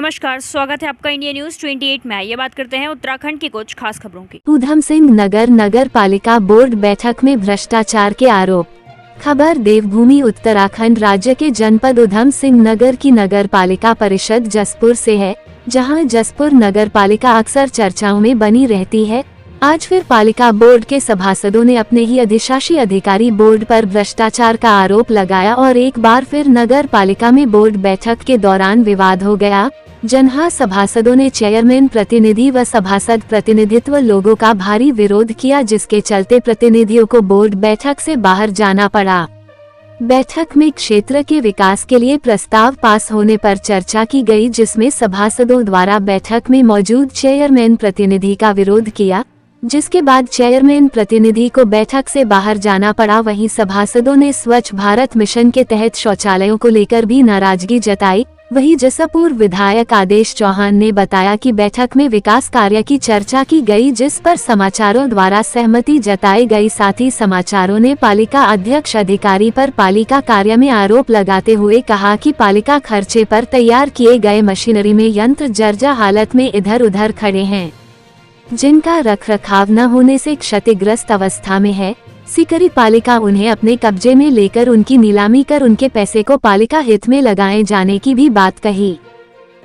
नमस्कार, स्वागत है आपका इंडिया न्यूज 28 में। ये बात करते हैं उत्तराखंड की कुछ खास खबरों की। ऊधम सिंह नगर नगर पालिका बोर्ड बैठक में भ्रष्टाचार के आरोप। खबर देवभूमि उत्तराखंड राज्य के जनपद ऊधम सिंह नगर की नगर पालिका परिषद जसपुर से है, जहां जसपुर नगर पालिका अक्सर चर्चाओं में बनी रहती है। आज फिर पालिका बोर्ड के सभासदों ने अपने ही अधिशासी अधिकारी बोर्ड पर भ्रष्टाचार का आरोप लगाया और एक बार फिर नगर पालिका में बोर्ड बैठक के दौरान विवाद हो गया, जहां सभासदों ने चेयरमैन प्रतिनिधि व सभासद प्रतिनिधित्व लोगों का भारी विरोध किया, जिसके चलते प्रतिनिधियों को बोर्ड बैठक से बाहर जाना पड़ा। बैठक में क्षेत्र के विकास के लिए प्रस्ताव पास होने पर चर्चा की गई, जिसमें सभासदों द्वारा बैठक में मौजूद चेयरमैन प्रतिनिधि का विरोध किया, जिसके बाद चेयरमैन प्रतिनिधि को बैठक से बाहर जाना पड़ा। वहीं सभासदों ने स्वच्छ भारत मिशन के तहत शौचालयों को लेकर भी नाराजगी जताई। वहीं जसपुर विधायक आदेश चौहान ने बताया कि बैठक में विकास कार्य की चर्चा की गई, जिस पर समाचारों द्वारा सहमति जताई गई। साथ ही समाचारों ने पालिका अध्यक्ष अधिकारी पर पालिका कार्य में आरोप लगाते हुए कहा कि पालिका खर्चे पर तैयार किए गए मशीनरी में यंत्र जर्जर हालत में इधर उधर खड़े हैं, जिनका रखरखाव न होने से क्षतिग्रस्त अवस्था में है। सिकरी पालिका उन्हें अपने कब्जे में लेकर उनकी नीलामी कर उनके पैसे को पालिका हित में लगाए जाने की भी बात कही।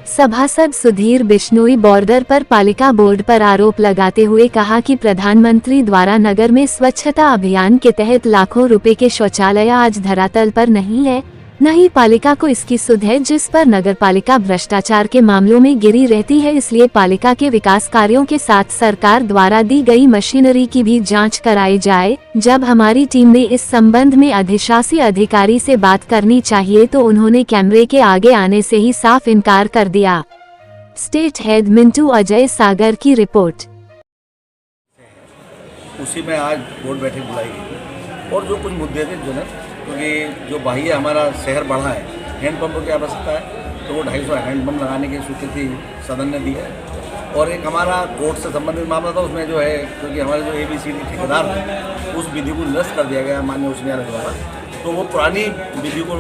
सभासद सुधीर बिश्नोई बॉर्डर पर पालिका बोर्ड पर आरोप लगाते हुए कहा कि प्रधानमंत्री द्वारा नगर में स्वच्छता अभियान के तहत लाखों रुपए के शौचालय आज धरातल पर नहीं है, न ही पालिका को इसकी सुध है, जिस पर नगर पालिका भ्रष्टाचार के मामलों में गिरी रहती है। इसलिए पालिका के विकास कार्यों के साथ सरकार द्वारा दी गई मशीनरी की भी जांच कराई जाए। जब हमारी टीम ने इस संबंध में अधिशासी अधिकारी से बात करनी चाहिए तो उन्होंने कैमरे के आगे आने से ही साफ इनकार कर दिया। स्टेट हेड मिंटू अजय सागर की रिपोर्ट। उसी में आज बोर्ड बैठक बुलाई गई और जो कुछ मुद्दे थे क्योंकि जो बाह्य हमारा शहर बढ़ा है, हैंडपम्प की आवश्यकता है, तो वो 250 हैंडपम्प लगाने की स्वीकृति सदन ने दी है। और एक हमारा कोर्ट से संबंधित मामला था, उसमें जो है क्योंकि हमारे जो ABCD ठेकेदार थे उस विधि को निरस्त कर दिया गया माननीय उच्च न्यायालय द्वारा, तो वो पुरानी विधि को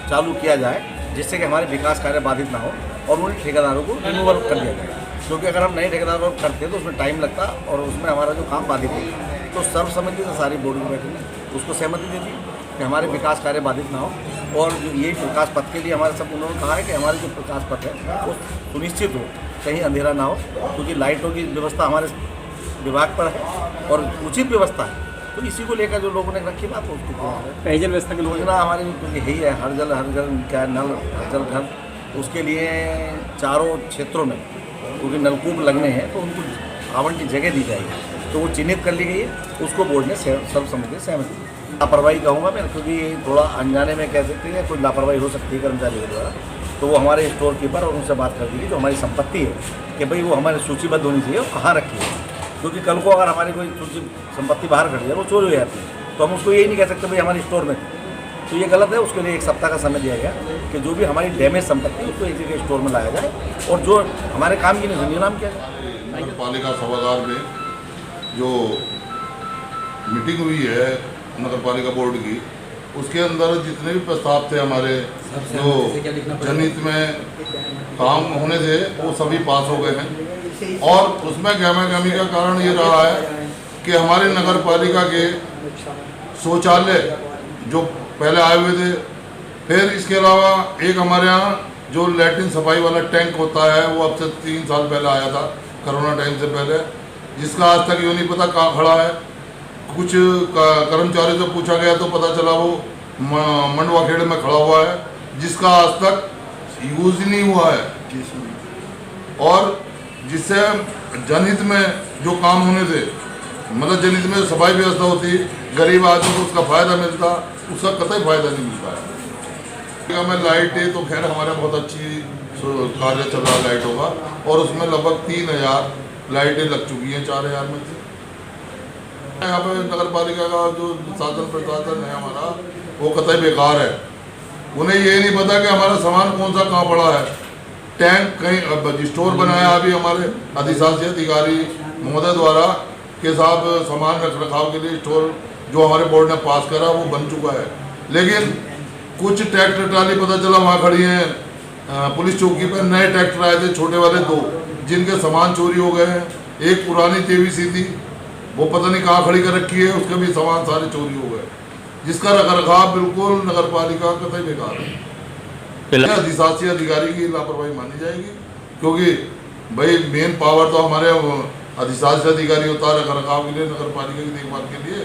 चालू किया जाए, जिससे कि हमारे विकास कार्य बाधित ना हो और उन ठेकेदारों को रिमूवल कर दिया जाए। क्योंकि अगर हम नए ठेकेदारों को करते तो उसमें टाइम लगता और उसमें हमारा जो काम बाधित होता। तो सर्वसम्मति से सारी बोर्ड में बैठे उसको सहमति दे दी कि हमारे विकास कार्य बाधित ना हो। और जो ये प्रकाश पथ के लिए हमारे सब उन्होंने कहा है कि हमारे जो प्रकाश पथ है वो सुनिश्चित हो, कहीं अंधेरा ना हो, क्योंकि लाइटों की व्यवस्था हमारे विभाग पर है और उचित व्यवस्था है। तो इसी को लेकर जो लोगों ने रखी बात हो, उसको पेयजल व्यवस्था की योजना हमारी यही है, हर जल क्या नल हर जल घर। उसके लिए चारों क्षेत्रों में क्योंकि नलकूप लगने हैं तो उनको आवंटित जगह दी जाएगी, तो वो चिन्हित कर ली गई है। उसको बोर्ड ने सर्वसम्मति से सहमति दी। लापरवाही कहूँगा मैं, क्योंकि थोड़ा अनजाने में कह सकते हैं कोई लापरवाही हो सकती है कर्मचारियों के द्वारा, तो वो हमारे स्टोर कीपर और उनसे बात कर दी जो हमारी संपत्ति है कि भाई वो हमारे सूचीबद्ध होनी चाहिए और कहाँ रखी है। क्योंकि कल को अगर हमारी कोई संपत्ति बाहर खड़ी है वो चोरी हो जाती है, तो हम उसको यही नहीं कह सकते भाई हमारे स्टोर में, तो ये गलत है। उसके लिए 1 सप्ताह का समय दिया गया कि जो भी हमारी डैमेज संपत्ति है उसको एक जगह स्टोर में लाया जाए और जो हमारे काम की नहीं नीलाम किया जाए। पालिका सभागार में जो मीटिंग हुई है नगर पालिका बोर्ड की, उसके अंदर जितने भी प्रस्ताव थे हमारे जो जनहित में काम होने थे वो सभी पास हो गए हैं। और उसमें गहमा-गहमी का कारण ये रहा है कि हमारे नगर पालिका के शौचालय जो पहले आए हुए थे, फिर इसके अलावा एक हमारे यहाँ जो लैट्रिन सफाई वाला टैंक होता है वो अब से 3 साल पहले आया था, कोरोना टाइम से पहले, जिसका आज तक ये नहीं पता कहाँ खड़ा है। कुछ कर्मचारियों से पूछा गया तो पता चला वो मंडवा खेड़े में खड़ा हुआ है, जिसका आज तक यूज ही नहीं हुआ है। और जिससे जनहित में जो काम होने थे, मतलब जनहित में सफाई व्यवस्था होती, गरीब आदमी को उसका फ़ायदा मिलता, उसका कतई फ़ायदा नहीं मिलता है। में लाइट है तो खैर हमारा बहुत अच्छी कार्य चल रहा है लाइटों का, और उसमें लगभग 3000 लाइटें लग चुकी हैं 4000 में से। यहाँ पे नगर पालिका का जो शासन प्रशासन है हमारा वो कतई बेकार है। उन्हें ये नहीं पता कि हमारा सामान कौन सा कहाँ पड़ा है। टैंक कहीं स्टोर बनाया अभी हमारे अधिशासी अधिकारी महोदय द्वारा के साहब सामान रख रखाव के लिए स्टोर जो हमारे बोर्ड ने पास करा वो बन चुका है, लेकिन कुछ ट्रैक्टर ट्राली पता चला वहाँ खड़ी हैं पुलिस चौकी पर नए ट्रैक्टर आए थे, छोटे वाले 2, जिनके सामान चोरी हो गए हैं। एक पुरानी जेवीसी थी, वो पता नहीं कहाँ खड़ी कर रखी है, उसके भी सामान सारे चोरी हो गए, जिसका रखरखाव बिल्कुल नगर पालिका कतई बेकार है। अधिशासी अधिकारी की लापरवाही मानी जाएगी, क्योंकि भाई मेन पावर तो हमारे अधिशासी अधिकारी होता है रखरखाव के लिए, नगर पालिका की देखभाल के लिए।